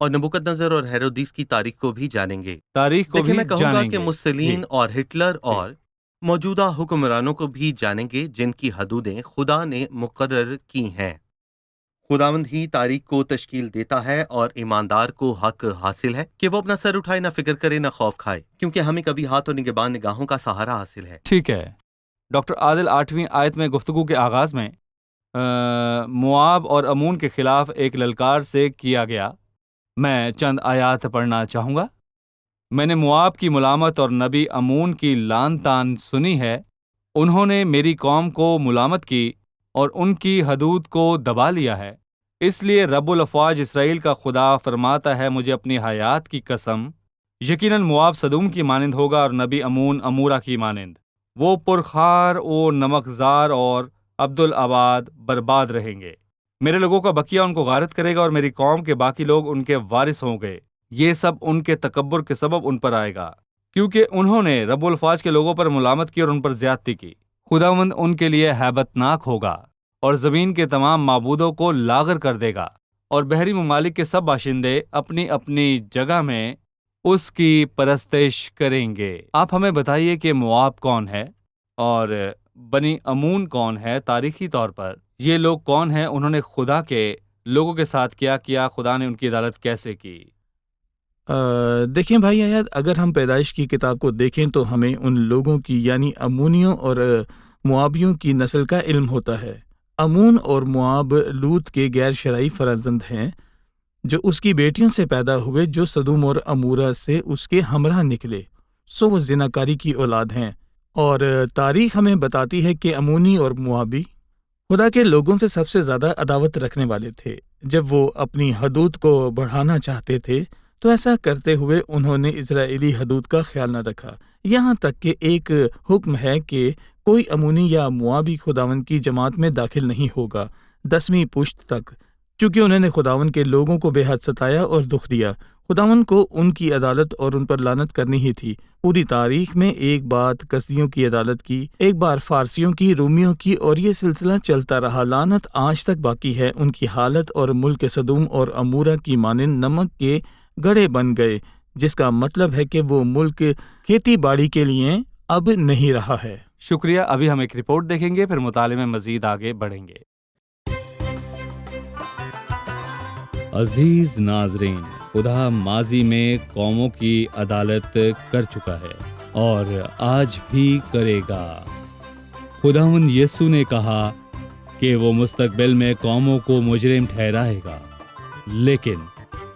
اور نبوکدنضر اور ہیرودیس کی تاریخ کو بھی جانیں گے۔ تاریخ کو دیکھیں بھی میں کہوں گا جانیں کہ گے۔ مسلین جی اور ہٹلر اور موجودہ حکمرانوں کو بھی جانیں گے جن کی حدودیں خدا نے مقرر کی ہیں۔ خداوند ہی تاریخ کو تشکیل دیتا ہے اور ایماندار کو حق حاصل ہے کہ وہ اپنا سر اٹھائے، نہ فکر کرے نہ خوف کھائے، کیونکہ ہمیں کبھی ہاتھ اور نگہبان نگاہوں کا سہارا حاصل ہے۔ ٹھیک ہے ڈاکٹر عادل، 8ویں آیت میں گفتگو کے آغاز میں مواب اور امون کے خلاف ایک للکار سے کیا گیا۔ میں چند آیات پڑھنا چاہوں گا۔ میں نے مواب کی ملامت اور نبی امون کی لان تان سنی ہے۔ انہوں نے میری قوم کو ملامت کی اور ان کی حدود کو دبا لیا ہے۔ اس لیے رب الافواج اسرائیل کا خدا فرماتا ہے، مجھے اپنی حیات کی قسم، یقیناً مواب سدوم کی مانند ہوگا اور نبی امون امورا کی مانند۔ وہ پرخار و نمکزار اور عبدالآباد برباد رہیں گے۔ میرے لوگوں کا بقیہ ان کو غارت کرے گا اور میری قوم کے باقی لوگ ان کے وارث ہوں گے۔ یہ سب ان کے تکبر کے سبب ان پر آئے گا، کیونکہ انہوں نے رب الفاظ کے لوگوں پر ملامت کی اور ان پر زیادتی کی۔ خداوند ان کے لیے ہیبت ناک ہوگا اور زمین کے تمام معبودوں کو لاغر کر دے گا، اور بحری ممالک کے سب باشندے اپنی اپنی جگہ میں اس کی پرستش کریں گے۔ آپ ہمیں بتائیے کہ مواب کون ہے اور بنی امون کون ہے؟ تاریخی طور پر یہ لوگ کون ہیں؟ انہوں نے خدا کے لوگوں کے ساتھ کیا کیا؟ خدا نے ان کی عدالت کیسے کی؟ دیکھیں بھائی عیاد، اگر ہم پیدائش کی کتاب کو دیکھیں تو ہمیں ان لوگوں کی یعنی امونیوں اور موابیوں کی نسل کا علم ہوتا ہے۔ امون اور مواب لوط کے غیر شرعی فرزند ہیں جو اس کی بیٹیوں سے پیدا ہوئے، جو سدوم اور امورا سے اس کے ہمراہ نکلے، سو وہ زناکاری کی اولاد ہیں۔ اور تاریخ ہمیں بتاتی ہے کہ امونی اور موابی خدا کے لوگوں سے سب سے زیادہ عداوت رکھنے والے تھے۔ جب وہ اپنی حدود کو بڑھانا چاہتے تھے تو ایسا کرتے ہوئے انہوں نے اسرائیلی حدود کا خیال نہ رکھا، یہاں تک کہ ایک حکم ہے کہ کوئی امونی یا موابی خداوند کی جماعت میں داخل نہیں ہوگا 10ویں پشت تک، چونکہ انہوں نے خداوند کے لوگوں کو بے حد ستایا اور دکھ دیا۔ خداوند کو ان کی عدالت اور ان پر لعنت کرنی ہی تھی۔ پوری تاریخ میں ایک بات کسدیوں کی عدالت کی، ایک بار فارسیوں کی، رومیوں کی، اور یہ سلسلہ چلتا رہا۔ لعنت آج تک باقی ہے۔ ان کی حالت اور ملک سدوم اور امورا کی مانند نمک کے گڑھے بن گئے، جس کا مطلب ہے کہ وہ ملک کھیتی باڑی کے لیے اب نہیں رہا ہے۔ شکریہ۔ ابھی ہم ایک رپورٹ دیکھیں گے، پھر مطالعے میں مزید آگے بڑھیں گے۔ عزیز ناظرین، خدا ماضی میں قوموں کی عدالت کر چکا ہے اور آج بھی کرے گا۔ خداوند یسوع نے کہا کہ وہ مستقبل میں قوموں کو مجرم ٹھہرائے گا، لیکن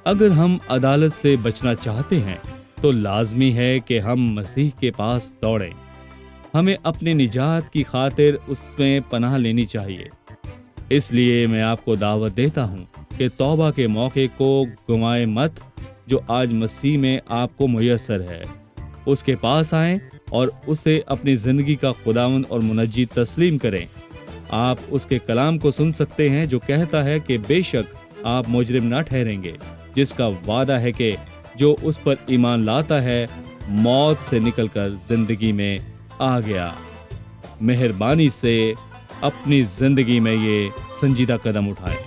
اگر ہم عدالت سے بچنا چاہتے ہیں تو لازمی ہے کہ ہم مسیح کے پاس دوڑیں۔ ہمیں اپنی نجات کی خاطر اس میں پناہ لینی چاہیے۔ اس لیے میں آپ کو دعوت دیتا ہوں کہ توبہ کے موقع کو گنوائیں مت جو آج مسیح میں آپ کو میسر ہے۔ اس کے پاس آئیں اور اسے اپنی زندگی کا خداوند اور منجی تسلیم کریں۔ آپ اس کے کلام کو سن سکتے ہیں جو کہتا ہے کہ بے شک آپ مجرم نہ ٹھہریں گے، جس کا وعدہ ہے کہ جو اس پر ایمان لاتا ہے موت سے نکل کر زندگی میں آ گیا۔ مہربانی سے اپنی زندگی میں یہ سنجیدہ قدم اٹھائیں۔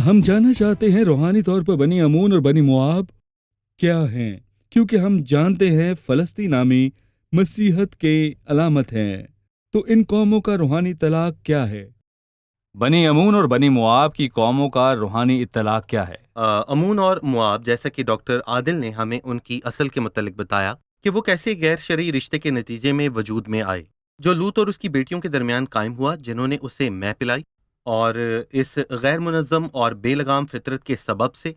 ہم جاننا چاہتے ہیں روحانی طور پر بنی امون اور بنی مواب کیا ہیں، کیونکہ ہم جانتے ہیں فلسطین نامی مسیحت کے علامت ہیں، تو ان قوموں کا روحانی اطلاق کیا ہے؟ بنی امون اور بنی مواب کی قوموں کا روحانی اطلاق کیا ہے؟ امون اور مواب، جیسا کہ ڈاکٹر عادل نے ہمیں ان کی اصل کے متعلق بتایا کہ وہ کیسے غیر شرعی رشتے کے نتیجے میں وجود میں آئے، جو لوط اور اس کی بیٹیوں کے درمیان قائم ہوا، جنہوں نے اسے مے پلائی، اور اس غیر منظم اور بے لگام فطرت کے سبب سے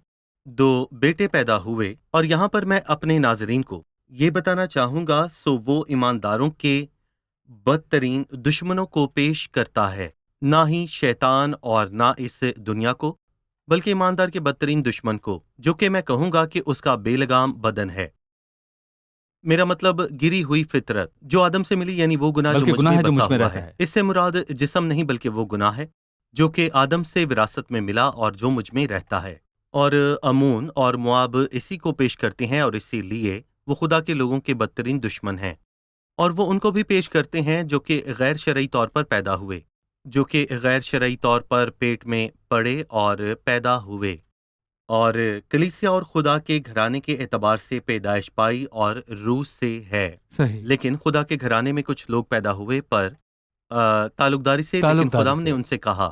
2 بیٹے پیدا ہوئے۔ اور یہاں پر میں اپنے ناظرین کو یہ بتانا چاہوں گا، سو وہ ایمانداروں کے بدترین دشمنوں کو پیش کرتا ہے، نہ ہی شیطان اور نہ اس دنیا کو، بلکہ ایماندار کے بدترین دشمن کو، جو کہ میں کہوں گا کہ اس کا بے لگام بدن ہے۔ میرا مطلب گری ہوئی فطرت جو آدم سے ملی، یعنی وہ گناہ جو بلکہ مجھ گناہ میں ہے جو بسا مجھ میں ہوا رہتا ہے۔ ہے۔ اس سے مراد جسم نہیں بلکہ وہ گناہ ہے جو کہ آدم سے وراثت میں ملا اور جو مجھ میں رہتا ہے۔ اور امون اور مواب اسی کو پیش کرتے ہیں، اور اسی لیے وہ خدا کے لوگوں کے بدترین دشمن ہیں۔ اور وہ ان کو بھی پیش کرتے ہیں جو کہ غیر شرعی طور پر پیدا ہوئے، جو کہ غیر شرعی طور پر پیٹ میں پڑے اور پیدا ہوئے۔ اور کلیسیا اور خدا کے گھرانے کے اعتبار سے پیدائش پائی اور روح سے ہے، صحیح، لیکن خدا کے گھرانے میں کچھ لوگ پیدا ہوئے پر تعلق داری سے، لیکن خدا نے ان سے کہا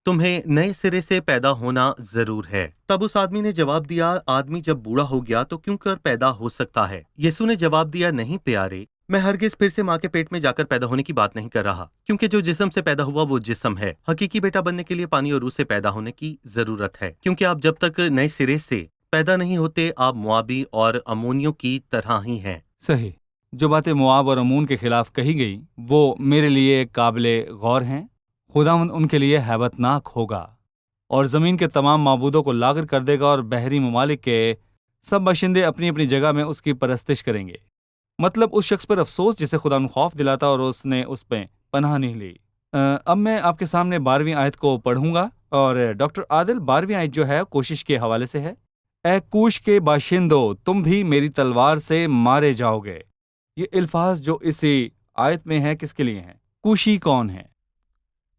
تمہیں نئے سرے سے پیدا ہونا ضرور ہے۔ تب اس آدمی نے جواب دیا، آدمی جب بوڑھا ہو گیا تو کیوں کر پیدا ہو سکتا ہے؟ یسوع نے جواب دیا، نہیں پیارے، میں ہرگز پھر سے ماں کے پیٹ میں جا کر پیدا ہونے کی بات نہیں کر رہا، کیونکہ جو جسم سے پیدا ہوا وہ جسم ہے۔ حقیقی بیٹا بننے کے لیے پانی اور روح سے پیدا ہونے کی ضرورت ہے، کیونکہ آپ جب تک نئے سرے سے پیدا نہیں ہوتے آپ موابی اور امونیوں کی طرح ہی ہیں۔ صحیح۔ جو باتیں مواب اور امون کے خلاف کہی گئی وہ میرے لیے قابل غور ہیں۔ خداوند ان کے لیے ہیبت ناک ہوگا اور زمین کے تمام معبودوں کو لاغر کر دے گا، اور بحری ممالک کے سب باشندے اپنی اپنی جگہ میں اس کی پرستش کریں گے۔ مطلب اس شخص پر افسوس جسے خدا خوف دلاتا اور اس نے اس پہ پناہ نہیں لی۔ اب میں آپ کے سامنے 12ویں آیت کو پڑھوں گا، اور ڈاکٹر عادل 12ویں آیت جو ہے کوشش کے حوالے سے ہے۔ اے کوش کے باشندو، تم بھی میری تلوار سے مارے جاؤ گے۔ یہ الفاظ جو اسی آیت میں ہیں کس کے لیے ہیں؟ کوشی کون ہے؟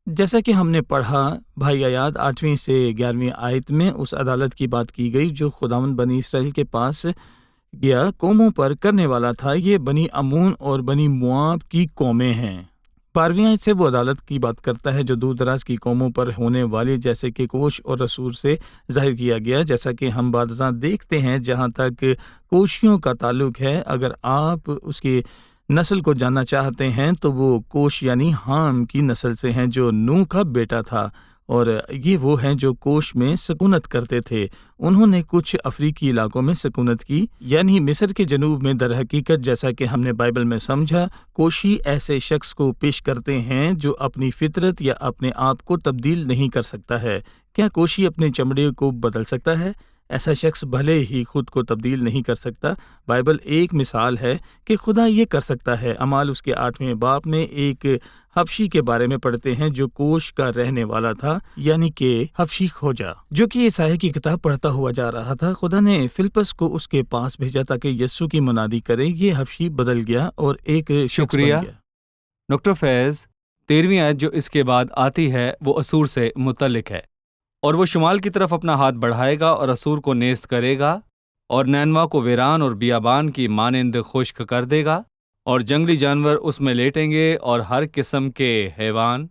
جیسا کہ ہم نے پڑھا بھائی آیات 8ویں سے 11ویں آیت میں اس عدالت کی بات کی گئی جو خداوند بنی اسرائیل کے پاس گیا قوموں پر کرنے والا تھا۔ یہ بنی امون اور بنی مواب کی قومیں ہیں۔ 12ویں آیت سے وہ عدالت کی بات کرتا ہے جو دور دراز کی قوموں پر ہونے والی، جیسے کہ کوش اور رسول سے ظاہر کیا گیا، جیسا کہ ہم بعضاں دیکھتے ہیں جہاں تک کوشیوں کا تعلق ہے۔ اگر آپ اس کی نسل کو جاننا چاہتے ہیں تو وہ کوش یعنی حام کی نسل سے ہیں جو نوح کا بیٹا تھا، اور یہ وہ ہیں جو کوش میں سکونت کرتے تھے۔ انہوں نے کچھ افریقی علاقوں میں سکونت کی، یعنی مصر کے جنوب میں۔ در حقیقت جیسا کہ ہم نے بائبل میں سمجھا، کوشی ایسے شخص کو پیش کرتے ہیں جو اپنی فطرت یا اپنے آپ کو تبدیل نہیں کر سکتا ہے۔ کیا کوشی اپنے چمڑے کو بدل سکتا ہے؟ ایسا شخص بھلے ہی خود کو تبدیل نہیں کر سکتا۔ بائبل ایک مثال ہے کہ خدا یہ کر سکتا ہے۔ اعمال اس کے 8ویں باب میں ایک حبشی کے بارے میں پڑھتے ہیں جو کوش کا رہنے والا تھا، یعنی کہ حبشی کھوجا، جو کہ عیسائی کی کتاب پڑھتا ہوا جا رہا تھا۔ خدا نے فلپس کو اس کے پاس بھیجا تاکہ یسوع کی منادی کرے۔ یہ حبشی بدل گیا اور ایک شخص شکریہ بن گیا۔ ڈاکٹر فیض۔ 13ویں آیت جو اس کے بعد آتی ہے وہ اسور سے متعلق ہے، اور وہ شمال کی طرف اپنا ہاتھ بڑھائے گا اور اسور کو نیست کرے گا، اور نینوا کو ویران اور بیابان کی مانند خشک کر دے گا، اور جنگلی جانور اس میں لیٹیں گے، اور ہر قسم کے حیوان،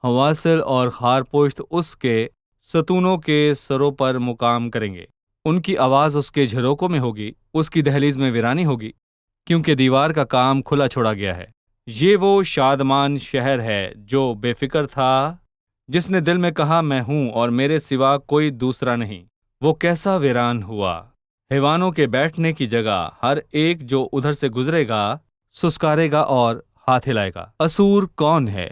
حواسل اور خارپشت اس کے ستونوں کے سروں پر مقام کریں گے۔ ان کی آواز اس کے جھروکوں میں ہوگی، اس کی دہلیز میں ویرانی ہوگی، کیونکہ دیوار کا کام کھلا چھوڑا گیا ہے۔ یہ وہ شادمان شہر ہے جو بے فکر تھا، جس نے دل میں کہا میں ہوں اور میرے سوا کوئی دوسرا نہیں۔ وہ کیسا ویران ہوا! حیوانوں کے بیٹھنے کی جگہ، ہر ایک جو ادھر سے گزرے گا سسکارے گا اور ہاتھ ہلائے گا۔ اسور کون ہے؟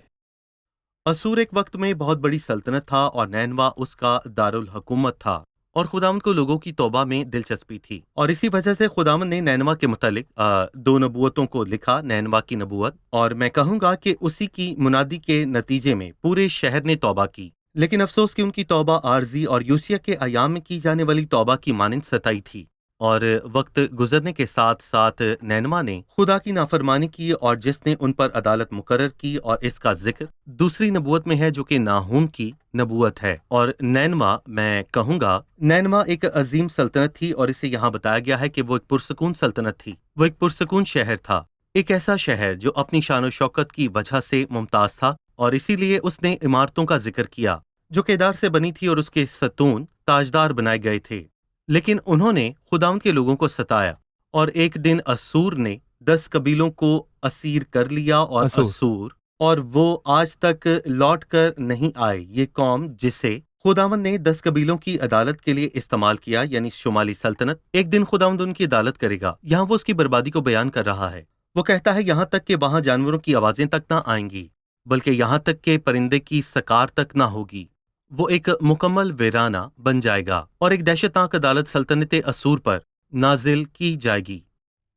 اسور ایک وقت میں بہت بڑی سلطنت تھا اور نینوا اس کا دارالحکومت تھا، اور خداوند کو لوگوں کی توبہ میں دلچسپی تھی، اور اسی وجہ سے خداوند نے نینوا کے متعلق 2 نبوتوں کو لکھا۔ نینوا کی نبوت، اور میں کہوں گا کہ اسی کی منادی کے نتیجے میں پورے شہر نے توبہ کی، لیکن افسوس کہ ان کی توبہ عارضی اور یوسیہ کے ایام میں کی جانے والی توبہ کی مانند ستائی تھی۔ اور وقت گزرنے کے ساتھ ساتھ نینوا نے خدا کی نافرمانی کی، اور جس نے ان پر عدالت مقرر کی، اور اس کا ذکر دوسری نبوت میں ہے جو کہ ناہوم کی نبوت ہے۔ اور نینوا، میں کہوں گا نینوا ایک عظیم سلطنت تھی، اور اسے یہاں بتایا گیا ہے کہ وہ ایک پرسکون سلطنت تھی۔ وہ ایک پرسکون شہر تھا، ایک ایسا شہر جو اپنی شان و شوکت کی وجہ سے ممتاز تھا، اور اسی لیے اس نے عمارتوں کا ذکر کیا جو کیدار سے بنی تھی، اور اس کے ستون تاجدار بنائے گئے تھے۔ لیکن انہوں نے خداوند کے لوگوں کو ستایا، اور ایک دن اسور نے 10 قبیلوں کو اسیر کر لیا، اور اسور اور وہ آج تک لوٹ کر نہیں آئے۔ یہ قوم جسے خداوند نے 10 قبیلوں کی عدالت کے لیے استعمال کیا، یعنی شمالی سلطنت، ایک دن خداوند ان کی عدالت کرے گا۔ یہاں وہ اس کی بربادی کو بیان کر رہا ہے۔ وہ کہتا ہے یہاں تک کہ وہاں جانوروں کی آوازیں تک نہ آئیں گی، بلکہ یہاں تک کہ پرندے کی سکار تک نہ ہوگی۔ وہ ایک مکمل ویرانہ بن جائے گا، اور ایک دہشتناک عدالت سلطنت اسور پر نازل کی جائے گی۔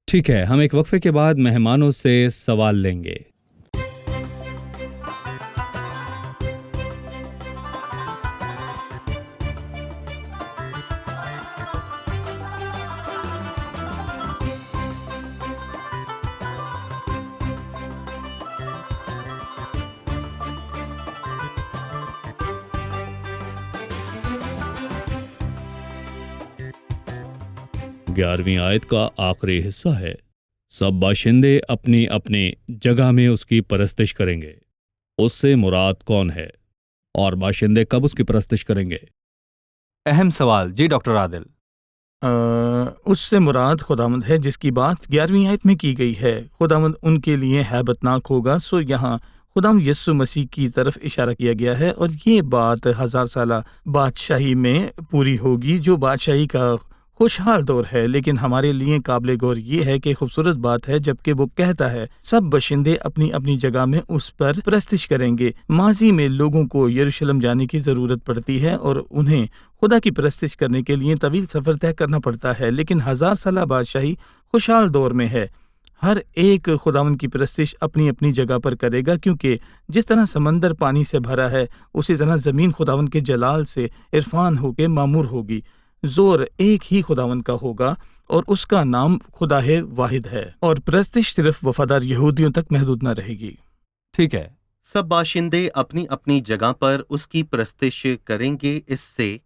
ٹھیک ہے، ہم ایک وقفے کے بعد مہمانوں سے سوال لیں گے۔ گیارہویں آیت کا آخری حصہ ہے، سب باشندے اپنی اپنی جگہ میں اس کی پرستش کریں گے۔ اس سے مراد کون ہے اور باشندے کب اس کی پرستش کریں گے؟ اہم سوال جی ڈاکٹر عادل۔ اس سے مراد خداوند ہے جس کی بات 11ویں آیت میں کی گئی ہے۔ خداوند ان کے لیے ہیبت ناک ہوگا۔ سو یہاں خداوند یسوع مسیح کی طرف اشارہ کیا گیا ہے، اور یہ بات 1000 سالہ بادشاہی میں پوری ہوگی، جو بادشاہی کا خوشحال دور ہے۔ لیکن ہمارے لیے قابل غور یہ ہے کہ خوبصورت بات ہے جبکہ وہ کہتا ہے سب باشندے اپنی اپنی جگہ میں اس پر پرستش کریں گے۔ ماضی میں لوگوں کو یروشلم جانے کی ضرورت پڑتی ہے اور انہیں خدا کی پرستش کرنے کے لیے طویل سفر طے کرنا پڑتا ہے، لیکن 1000 سالہ بادشاہی خوشحال دور میں ہے۔ ہر ایک خداوند کی پرستش اپنی اپنی جگہ پر کرے گا، کیونکہ جس طرح سمندر پانی سے بھرا ہے اسی طرح زمین خداوند کے جلال سے عرفان ہو کے معمور ہوگی۔ زور ایک ہی خداوند کا ہوگا اور اس کا نام خدا ہے واحد ہے، اور پرستش صرف وفادار یہودیوں تک محدود نہ رہے گی۔ ٹھیک ہے، سب باشندے اپنی اپنی جگہ پر اس کی پرستش کریں گے۔ اس سے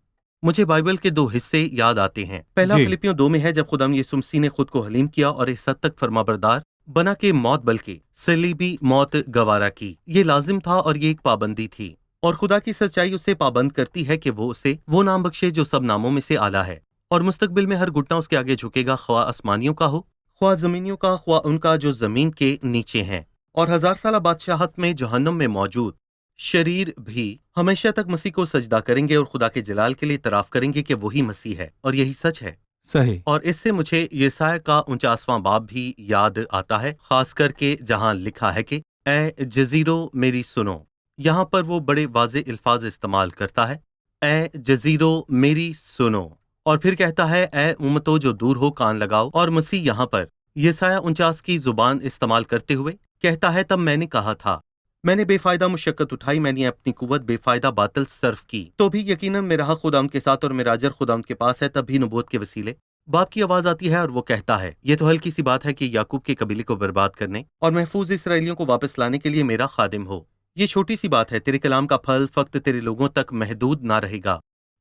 مجھے بائبل کے 2 حصے یاد آتے ہیں۔ پہلا جی۔ فلپیوں 2 میں ہے، جب خدا یسوع مسیح نے خود کو حلیم کیا اور اس حد تک فرمانبردار بنا کے موت بلکہ صلیبی موت گوارا کی۔ یہ لازم تھا اور یہ ایک پابندی تھی، اور خدا کی سچائی اسے پابند کرتی ہے کہ وہ اسے وہ نام بخشے جو سب ناموں میں سے اعلیٰ ہے، اور مستقبل میں ہر گھٹنا اس کے آگے جھکے گا، خواہ آسمانیوں کا ہو، خواہ زمینیوں کا، خواہ ان کا جو زمین کے نیچے ہیں۔ اور 1000 سالہ بادشاہت میں جہنم میں موجود شریر بھی ہمیشہ تک مسیح کو سجدہ کریں گے اور خدا کے جلال کے لیے اعتراف کریں گے کہ وہی مسیح ہے، اور یہی سچ ہے۔ صحیح۔ اور اس سے مجھے یسایہ کا 49واں باب بھی یاد آتا ہے، خاص کر کے جہاں لکھا ہے کہ اے جزیرو میری سنو۔ یہاں پر وہ بڑے واضح الفاظ استعمال کرتا ہے، اے جزیرو میری سنو، اور پھر کہتا ہے اے امتو جو دور ہو کان لگاؤ۔ اور مسیح یہاں پر یسایہ 49 کی زبان استعمال کرتے ہوئے کہتا ہے، تب میں نے کہا تھا، میں نے بے فائدہ مشقت اٹھائی، میں نے اپنی قوت بے فائدہ باطل صرف کی، تو بھی یقیناً میرا حق خدا ان کے ساتھ اور میرا اجر خدا ان کے پاس ہے۔ تب بھی نبوت کے وسیلے باپ کی آواز آتی ہے اور وہ کہتا ہے، یہ تو ہلکی سی بات ہے کہ یعقوب کے قبیلے کو برباد کرنے اور محفوظ اسرائیلیوں کو واپس لانے کے لیے میرا خادم ہو۔ یہ چھوٹی سی بات ہے، تیرے کلام کا پھل فقط تیرے لوگوں تک محدود نہ رہے گا،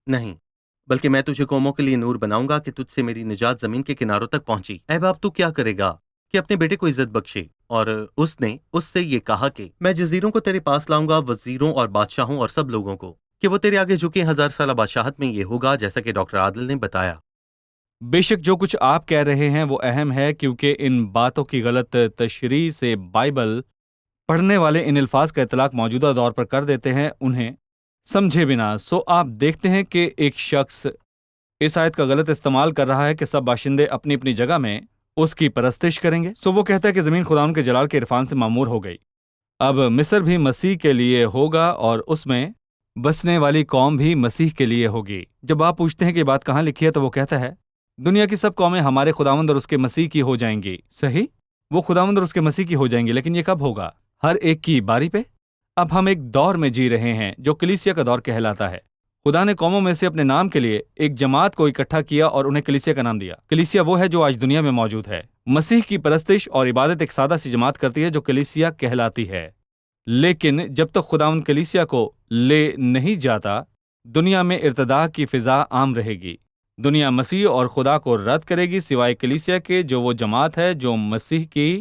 نہیں، بلکہ میں تجھے قوموں کے لیے نور بناؤں گا کہ تجھ سے میری نجات زمین کے کناروں تک پہنچی۔ اے باپ، تو کیا کرے گا کہ اپنے بیٹے کو عزت بخشے؟ اور اس نے اس سے یہ کہا کہ میں جزیروں کو تیرے پاس لاؤں گا، وزیروں اور بادشاہوں اور سب لوگوں کو، کہ وہ تیرے آگے جھکیں۔ 1000 سالہ بادشاہت میں یہ ہوگا جیسا کہ ڈاکٹر عادل نے بتایا۔ بے شک جو کچھ آپ کہہ رہے ہیں وہ اہم ہے، کیونکہ ان باتوں کی غلط تشریح سے بائبل پڑھنے والے ان الفاظ کا اطلاق موجودہ دور پر کر دیتے ہیں، انہیں سمجھے بنا۔ سو آپ دیکھتے ہیں کہ ایک شخص اس آیت کا غلط استعمال کر رہا ہے کہ سب باشندے اپنی اپنی جگہ میں اس کی پرستش کریں گے۔ سو وہ کہتا ہے کہ زمین خداوند کے جلال کے عرفان سے معمور ہو گئی۔ اب مصر بھی مسیح کے لیے ہوگا اور اس میں بسنے والی قوم بھی مسیح کے لیے ہوگی۔ جب آپ پوچھتے ہیں کہ یہ بات کہاں لکھی ہے تو وہ کہتا ہے دنیا کی سب قومیں ہمارے خداوند اور اس کے مسیح کی ہو جائیں گی۔ صحیح، وہ خداوند اور اس کے مسیح کی ہو جائیں گی، لیکن یہ کب ہوگا؟ ہر ایک کی باری پہ۔ اب ہم ایک دور میں جی رہے ہیں جو کلیسیا کا دور کہلاتا ہے۔ خدا نے قوموں میں سے اپنے نام کے لیے ایک جماعت کو اکٹھا کیا اور انہیں کلیسیا کا نام دیا۔ کلیسیا وہ ہے جو آج دنیا میں موجود ہے۔ مسیح کی پرستش اور عبادت ایک سادہ سی جماعت کرتی ہے جو کلیسیا کہلاتی ہے، لیکن جب تک خداوند کلیسیا کو لے نہیں جاتا، دنیا میں ارتداد کی فضا عام رہے گی۔ دنیا مسیح اور خدا کو رد کرے گی سوائے کلیسیا کے، جو وہ جماعت ہے جو مسیح کی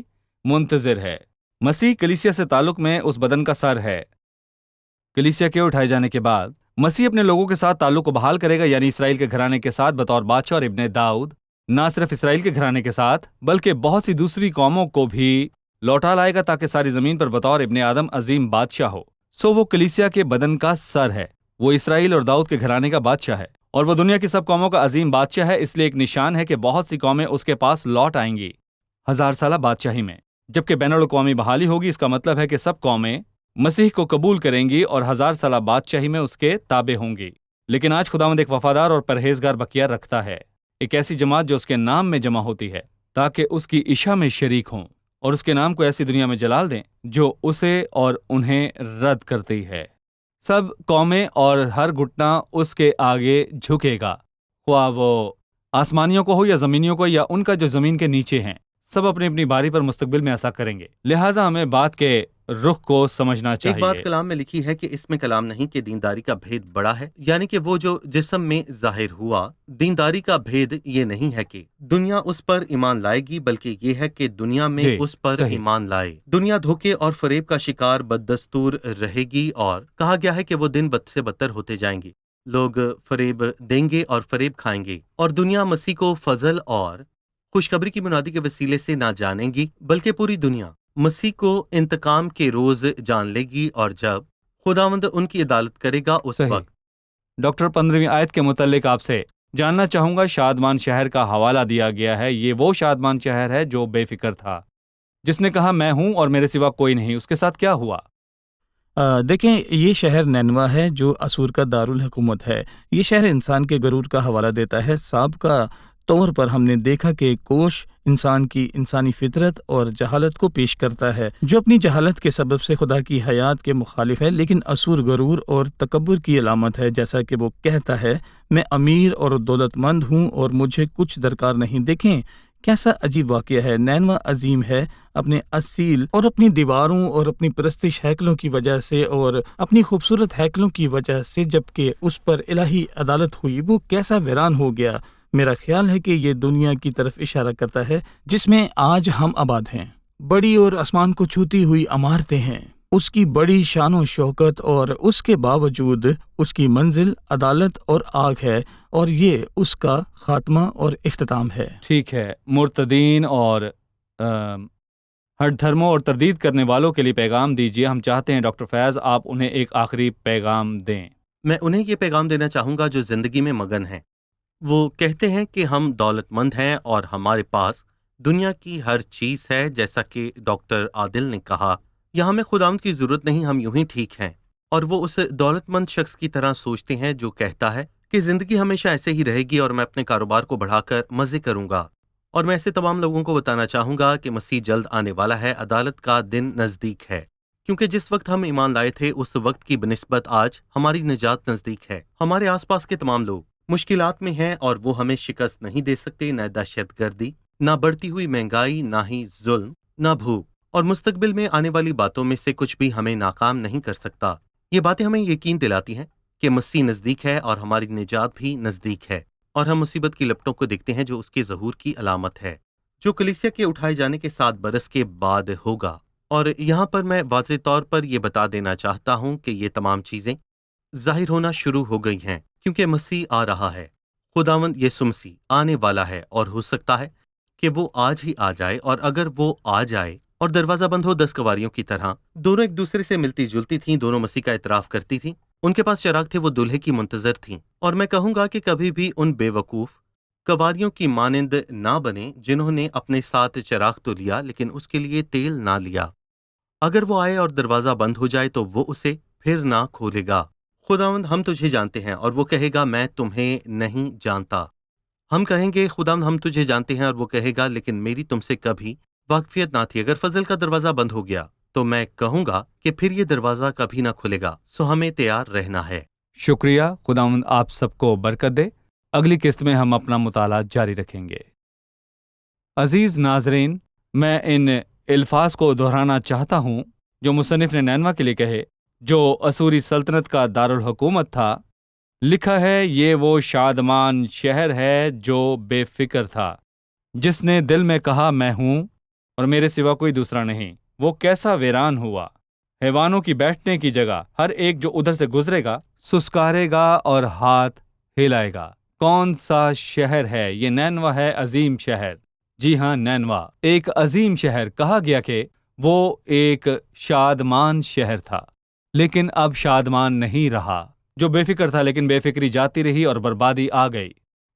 منتظر ہے۔ مسیح کلیسیا سے تعلق میں اس بدن کا سر ہے۔ کلیسیا کے اٹھائے جانے کے بعد مسیح اپنے لوگوں کے ساتھ تعلق کو بحال کرے گا، یعنی اسرائیل کے گھرانے کے ساتھ بطور بادشاہ اور ابن داؤد۔ نہ صرف اسرائیل کے گھرانے کے ساتھ بلکہ بہت سی دوسری قوموں کو بھی لوٹا لائے گا تاکہ ساری زمین پر بطور ابن آدم عظیم بادشاہ ہو۔ سو وہ کلیسیا کے بدن کا سر ہے، وہ اسرائیل اور داؤد کے گھرانے کا بادشاہ ہے، اور وہ دنیا کی سب قوموں کا عظیم بادشاہ ہے۔ اس لیے ایک نشان ہے کہ بہت سی قومیں اس کے پاس لوٹ آئیں گی 1000 سالہ بادشاہی میں۔ جبکہ بین الاقوامی بحالی ہوگی، اس کا مطلب ہے کہ سب قومیں مسیح کو قبول کریں گی اور 1000 سالہ بادشاہی میں اس کے تابع ہوں گی۔ لیکن آج خداوند ایک وفادار اور پرہیزگار بقیہ رکھتا ہے، ایک ایسی جماعت جو اس کے نام میں جمع ہوتی ہے تاکہ اس کی عشاء میں شریک ہوں اور اس کے نام کو ایسی دنیا میں جلال دیں جو اسے اور انہیں رد کرتی ہے۔ سب قومیں اور ہر گھٹنا اس کے آگے جھکے گا، خواہ وہ آسمانیوں کو ہو یا زمینیوں کو یا ان کا جو زمین کے نیچے ہیں، سب اپنی اپنی باری پر مستقبل میں ایسا کریں گے۔ لہٰذا ہمیں بات کے رخ کو سمجھنا ایک چاہیے۔ بات کلام میں لکھی ہے کہ اس میں کلام نہیں کہ دینداری کا بھید بڑا ہے، یعنی کہ وہ جو جسم میں ظاہر ہوا۔ دینداری کا بھید یہ نہیں ہے کہ دنیا اس پر ایمان لائے گی، بلکہ یہ ہے کہ دنیا میں جی، اس پر صحیح۔ ایمان لائے۔ دنیا دھوکے اور فریب کا شکار بددستور رہے گی، اور کہا گیا ہے کہ وہ دن بد سے بدتر ہوتے جائیں گے۔ لوگ فریب دیں گے اور فریب کھائیں گے، اور دنیا مسیح کو فضل اور خوشخبری کی منادی کے وسیلے سے نہ جانیں گی، بلکہ پوری دنیا مسیح کو انتقام کے روز جان لے گی، اور جب خداوند ان کی عدالت کرے گا اس صحیح۔ وقت۔ ڈاکٹر 15ویں آیت کے متعلق آپ سے جاننا چاہوں گا۔ شادمان شہر کا حوالہ دیا گیا ہے۔ یہ وہ شادمان شہر ہے جو بے فکر تھا، جس نے کہا میں ہوں اور میرے سوا کوئی نہیں۔ اس کے ساتھ کیا ہوا؟ دیکھیں، یہ شہر نینوا ہے جو اسور کا دارالحکومت ہے۔ یہ شہر انسان کے غرور کا حوالہ دیتا ہے۔ سابقہ طور پر ہم نے دیکھا کہ کوش انسان کی انسانی فطرت اور جہالت کو پیش کرتا ہے، جو اپنی جہالت کے سبب سے خدا کی حیات کے مخالف ہے، لیکن اسور غرور اور تکبر کی علامت ہے، جیسا کہ وہ کہتا ہے میں امیر اور دولت مند ہوں اور مجھے کچھ درکار نہیں۔ دیکھیں کیسا عجیب واقعہ ہے۔ نینوا عظیم ہے اپنے اصیل اور اپنی دیواروں اور اپنی پرستش ہیکلوں کی وجہ سے اور اپنی خوبصورت ہیکلوں کی وجہ سے، جبکہ اس پر الہی عدالت ہوئی وہ کیسا ویران ہو گیا۔ میرا خیال ہے کہ یہ دنیا کی طرف اشارہ کرتا ہے جس میں آج ہم آباد ہیں۔ بڑی اور آسمان کو چھوتی ہوئی عمارتیں ہیں، اس کی بڑی شان و شوکت، اور اس کے باوجود اس کی منزل عدالت اور آگ ہے، اور یہ اس کا خاتمہ اور اختتام ہے۔ ٹھیک ہے، مرتدین اور ہٹ دھرموں اور تردید کرنے والوں کے لیے پیغام دیجیے۔ ہم چاہتے ہیں ڈاکٹر فیاض آپ انہیں ایک آخری پیغام دیں۔ میں انہیں یہ پیغام دینا چاہوں گا جو زندگی میں مگن ہیں۔ وہ کہتے ہیں کہ ہم دولت مند ہیں اور ہمارے پاس دنیا کی ہر چیز ہے، جیسا کہ ڈاکٹر عادل نے کہا، یہاں ہمیں خداوند کی ضرورت نہیں، ہم یوں ہی ٹھیک ہیں۔ اور وہ اس دولت مند شخص کی طرح سوچتے ہیں جو کہتا ہے کہ زندگی ہمیشہ ایسے ہی رہے گی اور میں اپنے کاروبار کو بڑھا کر مزے کروں گا۔ اور میں ایسے تمام لوگوں کو بتانا چاہوں گا کہ مسیح جلد آنے والا ہے، عدالت کا دن نزدیک ہے، کیونکہ جس وقت ہم ایمان لائے تھے اس وقت کی بنسبت آج ہماری نجات نزدیک ہے۔ ہمارے آس پاس کے تمام لوگ مشکلات میں ہیں اور وہ ہمیں شکست نہیں دے سکتے، نہ دہشت گردی، نہ بڑھتی ہوئی مہنگائی، نہ ہی ظلم، نہ بھوک، اور مستقبل میں آنے والی باتوں میں سے کچھ بھی ہمیں ناکام نہیں کر سکتا۔ یہ باتیں ہمیں یقین دلاتی ہیں کہ مسیح نزدیک ہے اور ہماری نجات بھی نزدیک ہے، اور ہم مصیبت کی لپٹوں کو دیکھتے ہیں جو اس کے ظہور کی علامت ہے، جو کلیسیا کے اٹھائے جانے کے 7 برس کے بعد ہوگا۔ اور یہاں پر میں واضح طور پر یہ بتا دینا چاہتا ہوں کہ یہ تمام چیزیں ظاہر ہونا شروع ہو گئی ہیں، کیونکہ مسیح آ رہا ہے۔ خداوند یسوع مسیح آنے والا ہے، اور ہو سکتا ہے کہ وہ آج ہی آ جائے، اور اگر وہ آ جائے اور دروازہ بند ہو 10 کنواریوں کی طرح، دونوں ایک دوسرے سے ملتی جلتی تھیں، دونوں مسیح کا اعتراف کرتی تھیں، ان کے پاس چراغ تھے، وہ دولہے کی منتظر تھیں، اور میں کہوں گا کہ کبھی بھی ان بے وقوف کنواریوں کی مانند نہ بنے جنہوں نے اپنے ساتھ چراغ تو لیا لیکن اس کے لیے تیل نہ لیا۔ اگر وہ آئے اور دروازہ بند ہو جائے تو وہ اسے پھر نہ کھولے گا۔ خداوند ہم تجھے جانتے ہیں، اور وہ کہے گا میں تمہیں نہیں جانتا۔ ہم کہیں گے خداوند ہم تجھے جانتے ہیں، اور وہ کہے گا لیکن میری تم سے کبھی واقفیت نہ تھی۔ اگر فضل کا دروازہ بند ہو گیا تو میں کہوں گا کہ پھر یہ دروازہ کبھی نہ کھلے گا، سو ہمیں تیار رہنا ہے۔ شکریہ، خداوند آپ سب کو برکت دے۔ اگلی قسط میں ہم اپنا مطالعہ جاری رکھیں گے۔ عزیز ناظرین، میں ان الفاظ کو دہرانا چاہتا ہوں جو مصنف نے نینوا کے لیے کہے، جو اسوری سلطنت کا دارالحکومت تھا۔ لکھا ہے یہ وہ شادمان شہر ہے جو بے فکر تھا، جس نے دل میں کہا میں ہوں اور میرے سوا کوئی دوسرا نہیں۔ وہ کیسا ویران ہوا، حیوانوں کی بیٹھنے کی جگہ، ہر ایک جو ادھر سے گزرے گا سسکارے گا اور ہاتھ ہلائے گا۔ کون سا شہر ہے یہ؟ نینوا ہے، عظیم شہر۔ جی ہاں، نینوا ایک عظیم شہر۔ کہا گیا کہ وہ ایک شادمان شہر تھا، لیکن اب شادمان نہیں رہا۔ جو بے فکر تھا لیکن بے فکری جاتی رہی اور بربادی آ گئی۔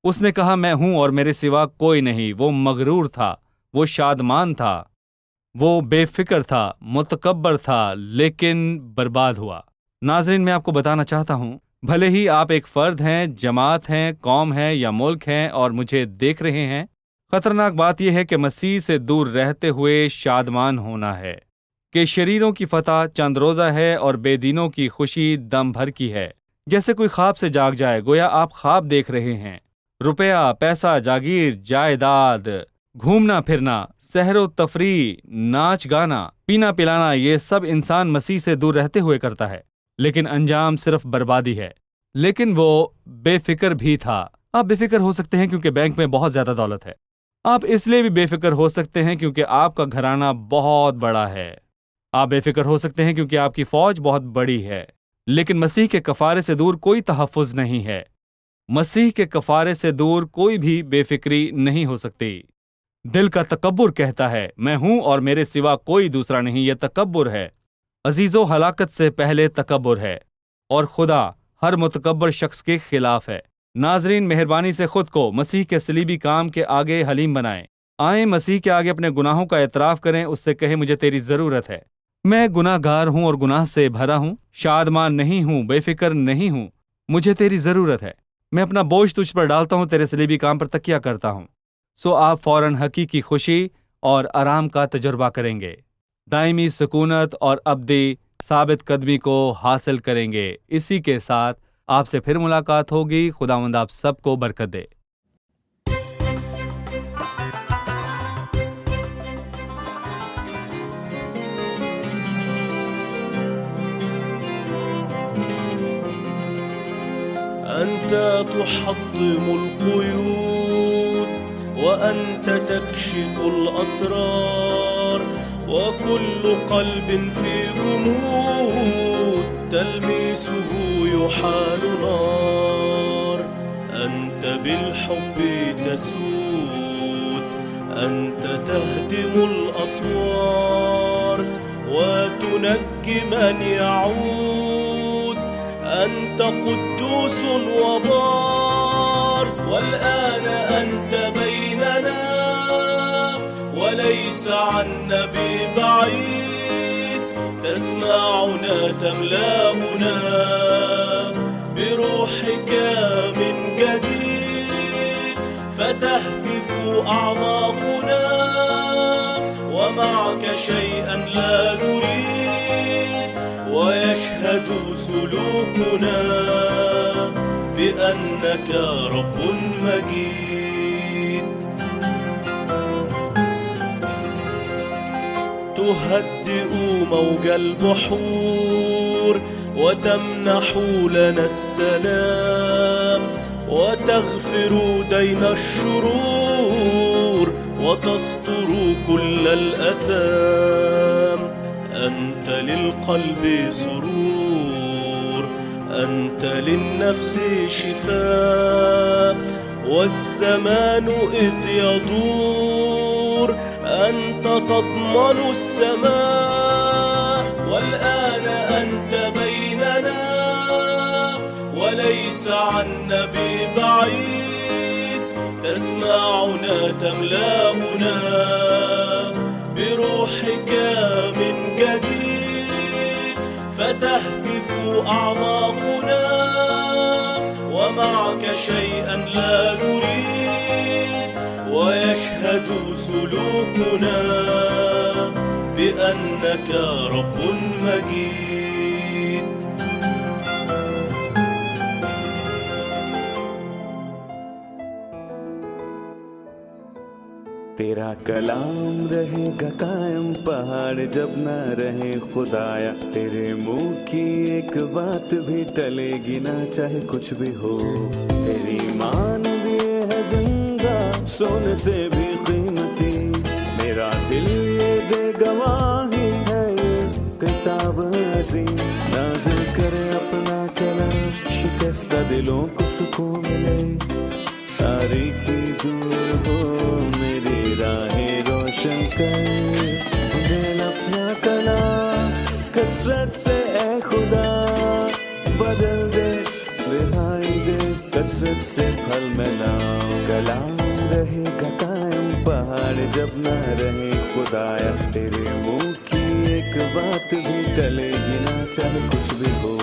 اس نے کہا میں ہوں اور میرے سوا کوئی نہیں۔ وہ مغرور تھا، وہ شادمان تھا، وہ بے فکر تھا، متکبر تھا، لیکن برباد ہوا۔ ناظرین، میں آپ کو بتانا چاہتا ہوں، بھلے ہی آپ ایک فرد ہیں، جماعت ہیں، قوم ہے یا ملک ہیں اور مجھے دیکھ رہے ہیں، خطرناک بات یہ ہے کہ مسیح سے دور رہتے ہوئے شادمان ہونا ہے کہ شریروں کی فتح چند روزہ ہے اور بے دینوں کی خوشی دم بھر کی ہے۔ جیسے کوئی خواب سے جاگ جائے، گویا آپ خواب دیکھ رہے ہیں۔ روپیہ، پیسہ، جاگیر، جائیداد، گھومنا پھرنا، سحر و تفریح، ناچ گانا، پینا پلانا، یہ سب انسان مسیح سے دور رہتے ہوئے کرتا ہے، لیکن انجام صرف بربادی ہے۔ لیکن وہ بے فکر بھی تھا۔ آپ بے فکر ہو سکتے ہیں کیونکہ بینک میں بہت زیادہ دولت ہے۔ آپ اس لیے بھی بے فکر ہو سکتے ہیں کیونکہ آپ کا گھرانہ بہت بڑا ہے۔ آپ بے فکر ہو سکتے ہیں کیونکہ آپ کی فوج بہت بڑی ہے۔ لیکن مسیح کے کفارے سے دور کوئی تحفظ نہیں ہے۔ مسیح کے کفارے سے دور کوئی بھی بے فکری نہیں ہو سکتی۔ دل کا تکبر کہتا ہے میں ہوں اور میرے سوا کوئی دوسرا نہیں، یہ تکبر ہے۔ عزیزو، ہلاکت سے پہلے تکبر ہے، اور خدا ہر متکبر شخص کے خلاف ہے۔ ناظرین، مہربانی سے خود کو مسیح کے صلیبی کام کے آگے حلیم بنائیں۔ آئیں مسیح کے آگے اپنے گناہوں کا اعتراف کریں، اس سے کہیں مجھے تیری ضرورت ہے۔ میں گناہ گار ہوں اور گناہ سے بھرا ہوں، شادمان نہیں ہوں، بے فکر نہیں ہوں، مجھے تیری ضرورت ہے۔ میں اپنا بوجھ تجھ پر ڈالتا ہوں، تیرے صلیبی کام پر تکیہ کرتا ہوں۔ سو آپ فوراً حقیقی خوشی اور آرام کا تجربہ کریں گے، دائمی سکونت اور ابدی ثابت قدمی کو حاصل کریں گے۔ اسی کے ساتھ آپ سے پھر ملاقات ہوگی۔ خداوند آپ سب کو برکت دے۔ أنت تحطم القيود وأنت تكشف الأسرار، وكل قلب في جمود تلميسه يحال نار. أنت بالحب تسود، أنت تهدم الأسوار وتنجي من يعود. أنت قدوس وبار، والآن أنت بيننا وليس عنا ببعيد. تسمعنا تملأنا بروحك من جديد، فتهتف أعماقنا ومعك شيئا لا نريد. ويشهد سلوكنا بأنك رب مجيد. تهدئ موج البحور وتمنح لنا السلام، وتغفر دين الشرور وتستر كل الأثام. أنت للقلب سرور، أنت للنفس شفاء، والزمان إذ يدور أنت تضمن السماء. والآن أنت بيننا وليس عنا ببعيد. تسمعنا تملأنا بروحك من جديد، فتهتف أعماقنا ومعك شيئا لا نريد. ويشهد سلوكنا بأنك رب مجيد. تیرا کلام رہے گا قائم پہاڑ جب نہ رہے خدایا. تیرے منہ کی ایک بات بھی ٹلے گی نہ چاہے کچھ بھی ہو. تیری مان دیے ہے زندہ سونے سے بھی قیمتی. میرا دل یہ دے گواہی ہے یہ کتاب عظیم. نازل کرے اپنا کلام، شکستہ دلوں کو سکون ملے. تاریکی دور ہو میری راہیں روشن کر. دل اپنا کلام کثرت سے اے خدا بدل دے. رہائی دے کثرت سے پھل میں لاؤ. کلام رہے گا قائم پہاڑ جب نہ رہے خدایا. تیرے منہ کی ایک بات بھی ٹلے گی نہ چاہے کچھ بھی ہو.